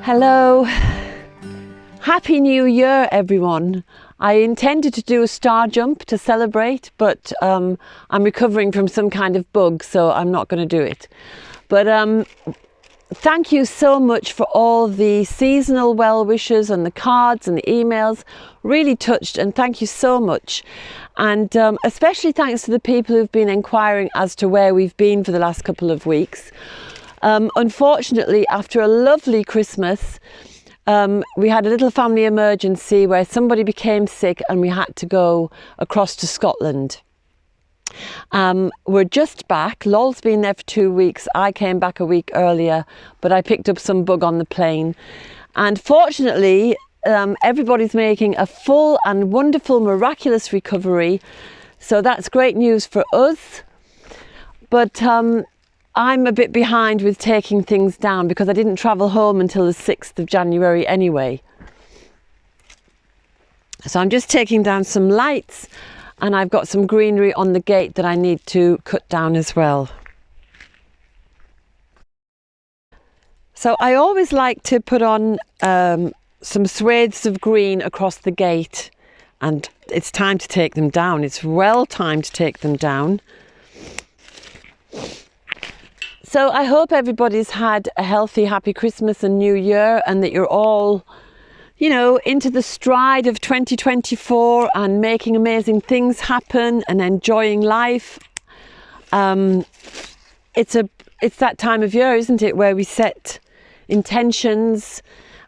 Hello, Happy New Year everyone. I intended to do a star jump to celebrate, but I'm recovering from some kind of bug, so I'm not going to do it. But thank you so much for all the seasonal well wishes and the cards and the emails. Really touched, and thank you so much. And especially thanks to the people who've been inquiring as to where we've been for the last couple of weeks. Unfortunately, after a lovely Christmas, we had a little family emergency where somebody became sick and we had to go across to Scotland. We're just back. Lol's been there for 2 weeks. I came back a week earlier, but I picked up some bug on the plane. And fortunately, everybody's making a full and wonderful, miraculous recovery. So that's great news for us. But I'm a bit behind with taking things down because I didn't travel home until the 6th of January anyway. So I'm just taking down some lights, and I've got some greenery on the gate that I need to cut down as well. So I always like to put on some swathes of green across the gate, and it's time to take them down. It's well time to take them down. So I hope everybody's had a healthy, happy Christmas and New Year, and that you're all, you know, into the stride of 2024 and making amazing things happen and enjoying life. It's that time of year, isn't it, where we set intentions.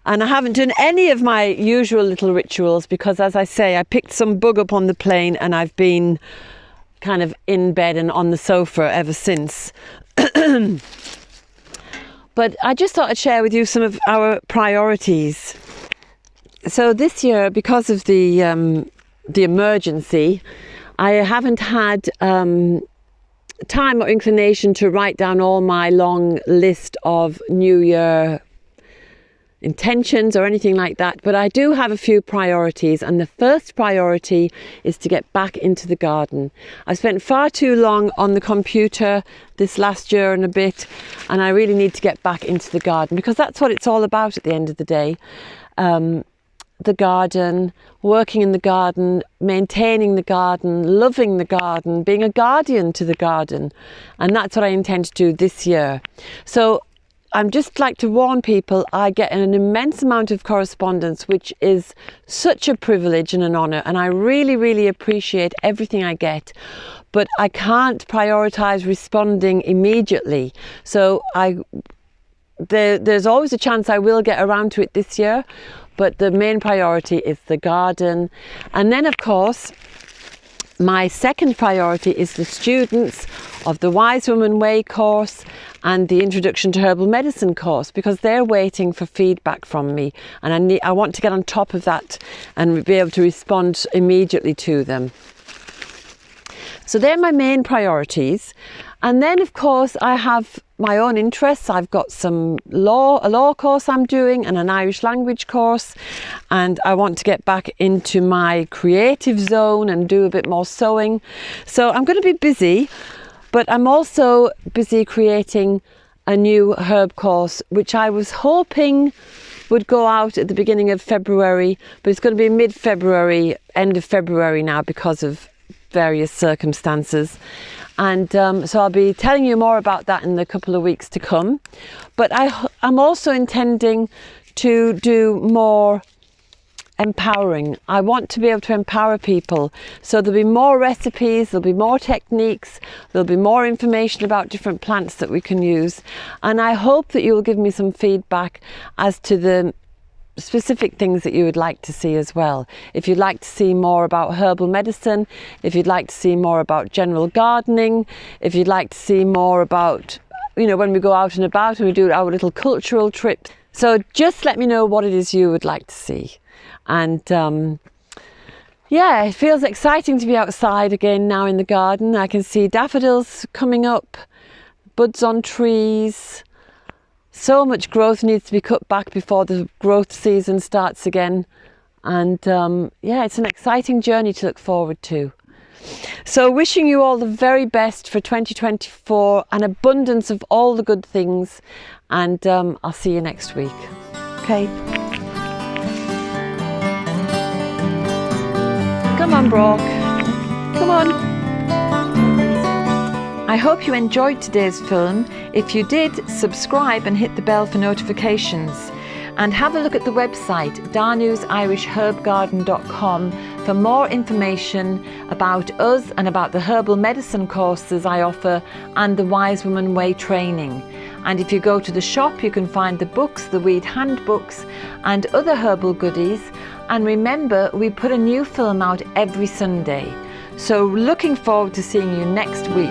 And I haven't done any of my usual little rituals because, as I say, I picked some bug up on the plane and I've been kind of in bed and on the sofa ever since. But I just thought I'd share with you some of our priorities. So this year, because of the emergency, I haven't had time or inclination to write down all my long list of New Year intentions or anything like that, but I do have a few priorities, and the first priority is to get back into the garden. I spent far too long on the computer this last year and a bit, and I really need to get back into the garden because that's what it's all about at the end of the day. The garden, working in the garden, maintaining the garden, loving the garden, being a guardian to the garden, and that's what I intend to do this year. So I'm just like to warn people, I get an immense amount of correspondence, which is such a privilege and an honour, and I really, really appreciate everything I get, but I can't prioritise responding immediately. So there's always a chance I will get around to it this year, but the main priority is the garden. And then, of course, my second priority is the students of the Wise Woman Way course and the Introduction to Herbal Medicine course, because they're waiting for feedback from me, and I want to get on top of that and be able to respond immediately to them. So they're my main priorities. And then, of course, I have my own interests. I've got a law course I'm doing, and an Irish language course, and I want to get back into my creative zone and do a bit more sewing. So I'm going to be busy, but I'm also busy creating a new herb course, which I was hoping would go out at the beginning of February, but it's going to be mid-February, end of February now because of various circumstances. And so I'll be telling you more about that in the couple of weeks to come. But I'm also intending to do more empowering. I want to be able to empower people. So there'll be more recipes, there'll be more techniques, there'll be more information about different plants that we can use. And I hope that you'll give me some feedback as to the specific things that you would like to see as well. If you'd like to see more about herbal medicine, if you'd like to see more about general gardening, if you'd like to see more about, you know, when we go out and about and we do our little cultural trips. So just let me know what it is you would like to see. And yeah, it feels exciting to be outside again now in the garden. I can see daffodils coming up, buds on trees. So much growth needs to be cut back before the growth season starts again. And yeah, it's an exciting journey to look forward to. So wishing you all the very best for 2024, an abundance of all the good things, and I'll see you next week. Okay. Come on, Brock. Come on. I hope you enjoyed today's film. If you did, subscribe and hit the bell for notifications. And have a look at the website danusirishherbgarden.com for more information about us and about the herbal medicine courses I offer and the Wise Woman Way training. And if you go to the shop, you can find the books, the weed handbooks and other herbal goodies. And remember, we put a new film out every Sunday. So looking forward to seeing you next week.